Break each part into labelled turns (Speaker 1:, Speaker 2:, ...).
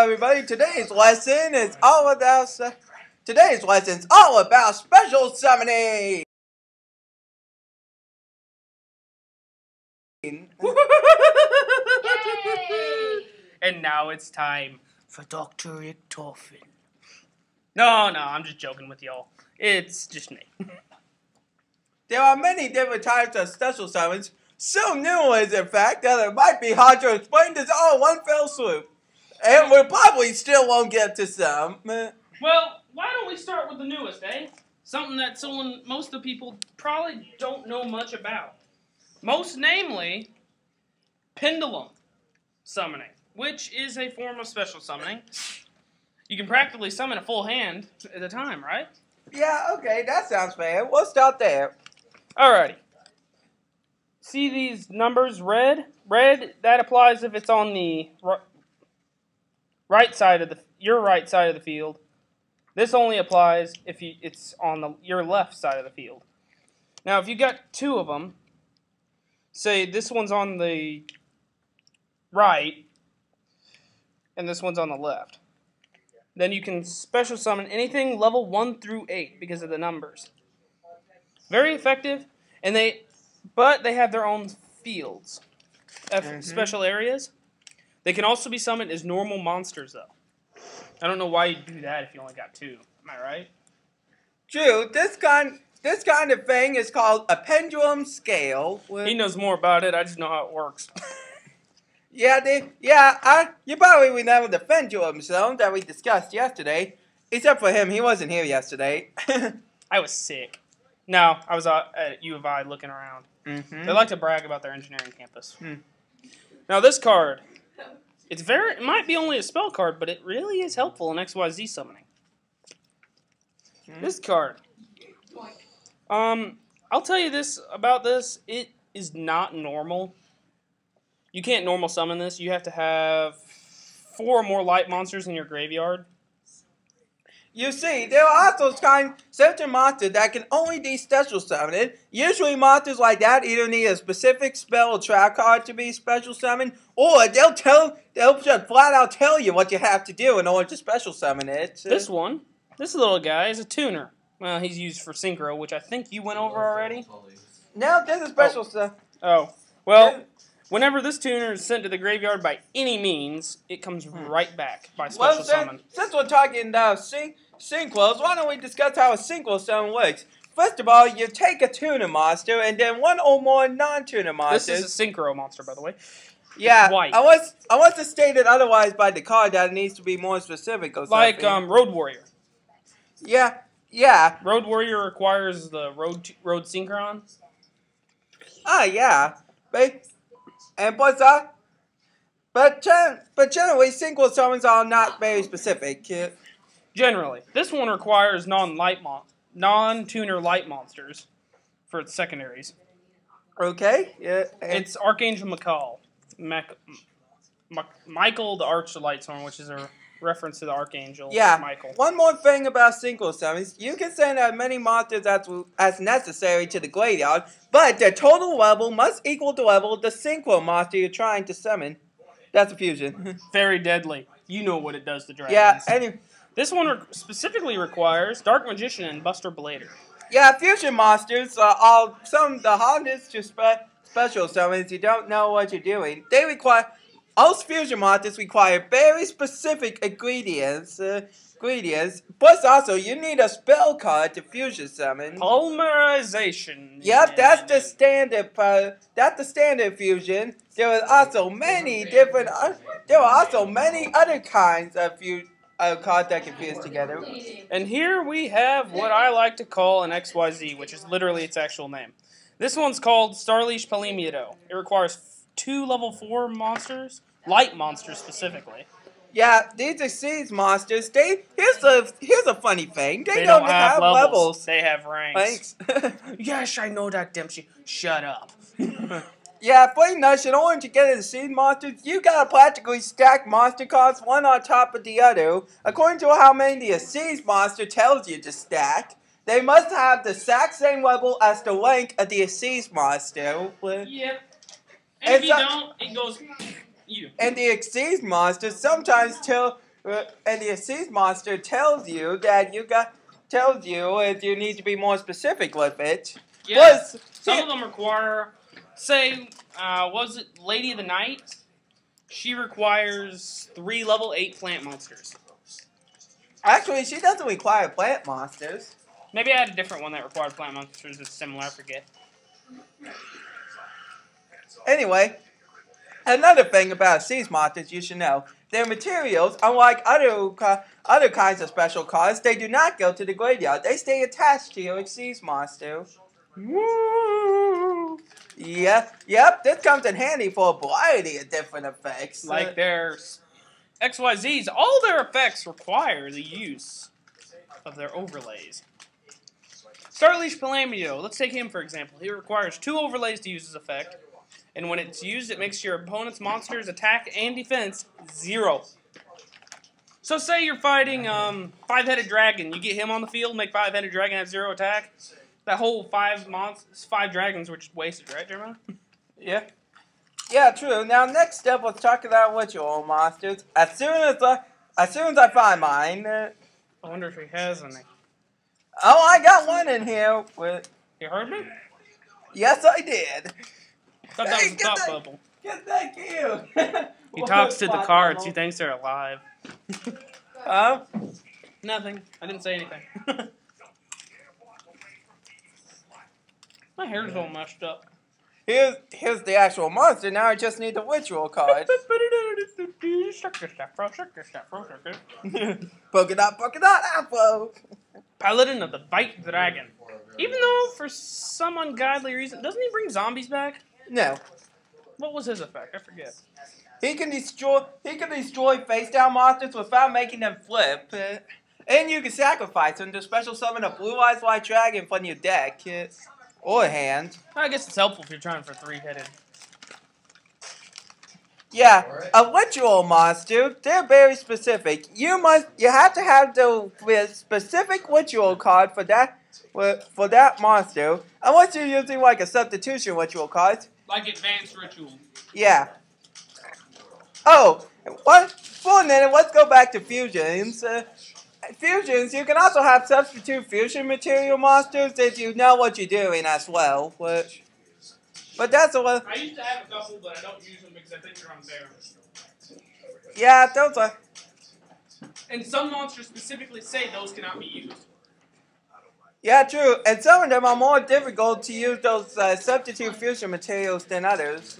Speaker 1: everybody. Today's lesson is all about special summoning.
Speaker 2: And now it's time for Dr. Richtofen. No, I'm just joking with y'all. It's just me.
Speaker 1: There are many different types of special summons, so numerous in fact that it might be hard to explain this all in one fell swoop. And we probably still won't get to some.
Speaker 2: Well, why don't we start with the newest, eh? Something that most of the people probably don't know much about. Most namely, pendulum summoning, which is a form of special summoning. You can practically summon a full hand at a time, right?
Speaker 1: Yeah, okay, that sounds fair. We'll start there.
Speaker 2: Alrighty. See these numbers, red? Red, that applies if it's on the right side of your right side of the field. This only applies if it's on your left side of the field. Now, if you got two of them, say this one's on the right and this one's on the left, then you can special summon anything level 1 through 8 because of the numbers. Very effective, but they have their own fields, special areas. They can also be summoned as normal monsters, though. I don't know why you'd do that if you only got two. Am I right?
Speaker 1: True. This kind of thing is called a pendulum scale.
Speaker 2: He knows more about it. I just know how it works.
Speaker 1: You probably remember the pendulum zone that we discussed yesterday. Except for him, he wasn't here yesterday.
Speaker 2: I was sick. No, I was at U of I looking around. They like to brag about their engineering campus. Now this card, it might be only a spell card, but it really is helpful in XYZ summoning. This card, I'll tell you about this. It is not normal. You can't normal summon this. You have to have 4 or more light monsters in your graveyard.
Speaker 1: You see, there are also certain monsters that can only be special summoned. Usually monsters like that either need a specific spell or trap card to be special summoned, or they'll just flat out tell you what you have to do in order to special summon it.
Speaker 2: This little guy is a tuner. Well, he's used for synchro, which I think you went over already.
Speaker 1: No, this is special stuff.
Speaker 2: Oh, well, whenever this tuner is sent to the graveyard by any means, it comes right back by special summon.
Speaker 1: Since we're talking about synchros, why don't we discuss how a synchro summon works? First of all, you take a tuner monster and then 1 or more non-tuner monsters.
Speaker 2: This is a synchro monster, by the way.
Speaker 1: Yeah,
Speaker 2: white.
Speaker 1: I was to state it otherwise by the card that it needs to be more specific or something.
Speaker 2: Like Road Warrior.
Speaker 1: Yeah.
Speaker 2: Road Warrior requires the road synchron.
Speaker 1: Yeah. But generally, synchro summons are not very specific.
Speaker 2: Generally, this one requires non-tuner light monsters for its secondaries.
Speaker 1: Okay. Yeah.
Speaker 2: It's Archangel Michael the Arch-Lightsworn, which is a reference to the Archangel Michael.
Speaker 1: One more thing about synchro summons. You can send as many monsters as necessary to the graveyard, but the total level must equal the level of the synchro monster you're trying to summon. That's a fusion.
Speaker 2: Very deadly. You know what it does to dragons.
Speaker 1: Yeah,
Speaker 2: this one specifically requires Dark Magician and Buster Blader.
Speaker 1: Yeah, fusion monsters are some of the hardest to special summons. You don't know what you're doing. Most fusion monsters require very specific ingredients. Plus, also, you need a spell card to fusion summon.
Speaker 2: Polymerization.
Speaker 1: Yep, that's the standard. That's the standard fusion. There are also many other kinds of cards that can fuse together.
Speaker 2: And here we have what I like to call an XYZ, which is literally its actual name. This one's called Starleash Palomito. It requires 2 level 4 monsters, light monsters specifically.
Speaker 1: Yeah, these are siege monsters. Here's a funny thing. They don't have levels.
Speaker 2: They have ranks. Yes, I know that, Dempsey. Shut up.
Speaker 1: Yeah, pretty much. In order to get into siege monsters, you gotta practically stack monster cards one on top of the other. According to how many the siege monster tells you to stack, they must have the exact same level as the rank of the siege monster.
Speaker 2: Yep. And if you don't, it goes you.
Speaker 1: And the Exceed monsters sometimes tell And the seas monster tells you that if you need to be more specific with it.
Speaker 2: Yeah. Some of them require, say, was it Lady of the Night? She requires 3 level 8 plant monsters.
Speaker 1: Actually, she doesn't require plant monsters.
Speaker 2: Maybe I had a different one that required plant monsters that's similar, I forget.
Speaker 1: Anyway, another thing about seas monsters you should know. Their materials, unlike other kinds of special cards, they do not go to the graveyard. They stay attached to your seas monster.
Speaker 2: Woo!
Speaker 1: Yep, this comes in handy for a variety of different effects.
Speaker 2: Like their XYZs, all their effects require the use of their overlays. Starleash Palamio, let's take him for example. He requires 2 overlays to use his effect. And when it's used, it makes your opponent's monsters attack and defense 0. So say you're fighting 5-headed dragon. You get him on the field, make 5-headed dragon have 0 attack. That whole 5 dragons were just wasted, right, Jeremiah?
Speaker 1: Yeah. Yeah, true. Now, next up, let's talk about ritual monsters. As soon as I find mine.
Speaker 2: I wonder if he has any.
Speaker 1: Oh, I got one in here.
Speaker 2: You heard me?
Speaker 1: Yes, I did.
Speaker 2: I thought that was a thought bubble.
Speaker 1: Get that cute.
Speaker 2: He talks to the cards. He thinks they're alive.
Speaker 1: Huh?
Speaker 2: Nothing. I didn't say anything. My hair's all messed up.
Speaker 1: Here's the actual monster. Now I just need the ritual card. Polka dot, apple.
Speaker 2: Paladin of the White Dragon. Even though, for some ungodly reason, doesn't he bring zombies back?
Speaker 1: No.
Speaker 2: What was his effect? I forget.
Speaker 1: He can destroy face down monsters without making them flip. And you can sacrifice them to special summon a blue eyes white dragon from your deck. Or hand.
Speaker 2: I guess it's helpful if you're trying for 3-headed.
Speaker 1: Yeah, a ritual monster, they're very specific. You have to have the specific ritual card for that monster. Unless you're using like a substitution ritual card.
Speaker 2: Like advanced ritual.
Speaker 1: Yeah. Oh, for a minute, let's go back to fusions. Fusions, you can also have substitute fusion material monsters if you know what you're doing as well. But that's a little...
Speaker 2: I used to have a couple, but I don't use them because I think they're unfair.
Speaker 1: Yeah, those are...
Speaker 2: And some monsters specifically say those cannot be used.
Speaker 1: Yeah, true. And some of them are more difficult to use those substitute fusion materials than others.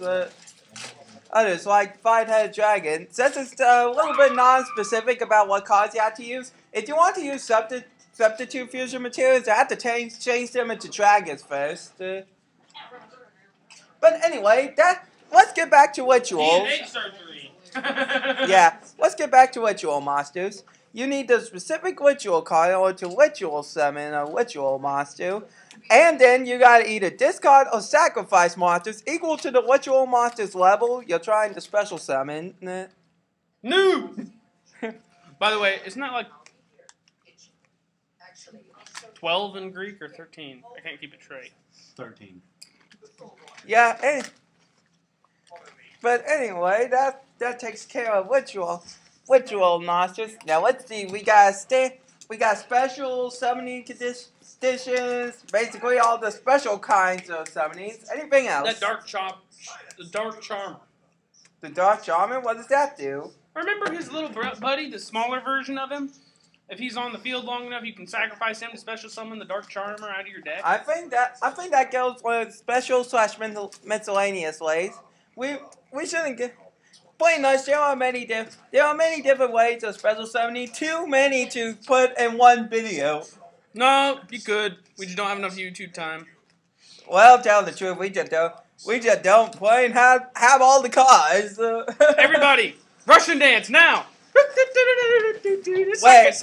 Speaker 1: Others, like 5-headed dragon. Since it's a little bit non-specific about what cards you have to use, if you want to use substitute fusion materials, you have to change them into dragons first. But anyway, let's get back to rituals.
Speaker 2: DNA surgery.
Speaker 1: Yeah, let's get back to ritual monsters. You need the specific ritual card in order to ritual summon a ritual monster. And then you gotta either discard or sacrifice monsters equal to the ritual monster's level you're trying to special summon.
Speaker 2: No! By the way, isn't that like 12 in Greek or 13? I can't keep it straight.
Speaker 3: 13.
Speaker 1: Yeah, but anyway, that takes care of ritual monsters. Now let's see, we got special summoning conditions, basically all the special kinds of summonings. Anything else?
Speaker 2: The Dark Charmer.
Speaker 1: The Dark Charmer? What does that do?
Speaker 2: Remember his little buddy, the smaller version of him? If he's on the field long enough, you can sacrifice him to special summon the Dark Charmer out of your deck.
Speaker 1: I think that goes with special / miscellaneous ways. We shouldn't get plain nice. There are many different ways of special summoning. Too many to put in one video.
Speaker 2: No, you could. We just don't have enough YouTube time.
Speaker 1: Well, tell the truth, we just don't plain have all the cards.
Speaker 2: Everybody, Russian dance now.
Speaker 1: Wait,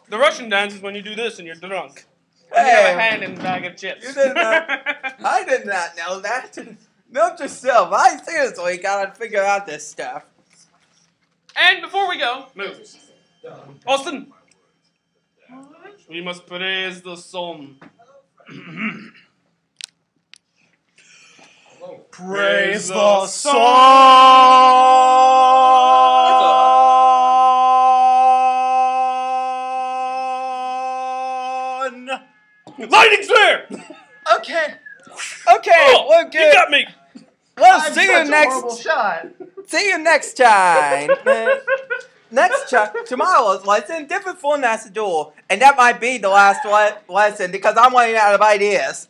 Speaker 2: The Russian dance is when you do this and you're drunk.
Speaker 1: Hey,
Speaker 2: you have a hand in a bag of chips.
Speaker 1: You did not, I did not know that. Note yourself. I seriously gotta figure out this stuff.
Speaker 2: And before we go, move. Austin, we must praise the sun.
Speaker 3: Praise the sun! Lightning's there!
Speaker 4: Okay.
Speaker 1: Okay,
Speaker 2: Oh,
Speaker 1: we're good.
Speaker 2: You got me.
Speaker 1: We'll
Speaker 4: I'm
Speaker 1: see you
Speaker 4: such a
Speaker 1: next.
Speaker 4: horrible shot.
Speaker 1: See you next time. Next tomorrow's lesson, different formats to duel, and that might be the last lesson because I'm running out of ideas.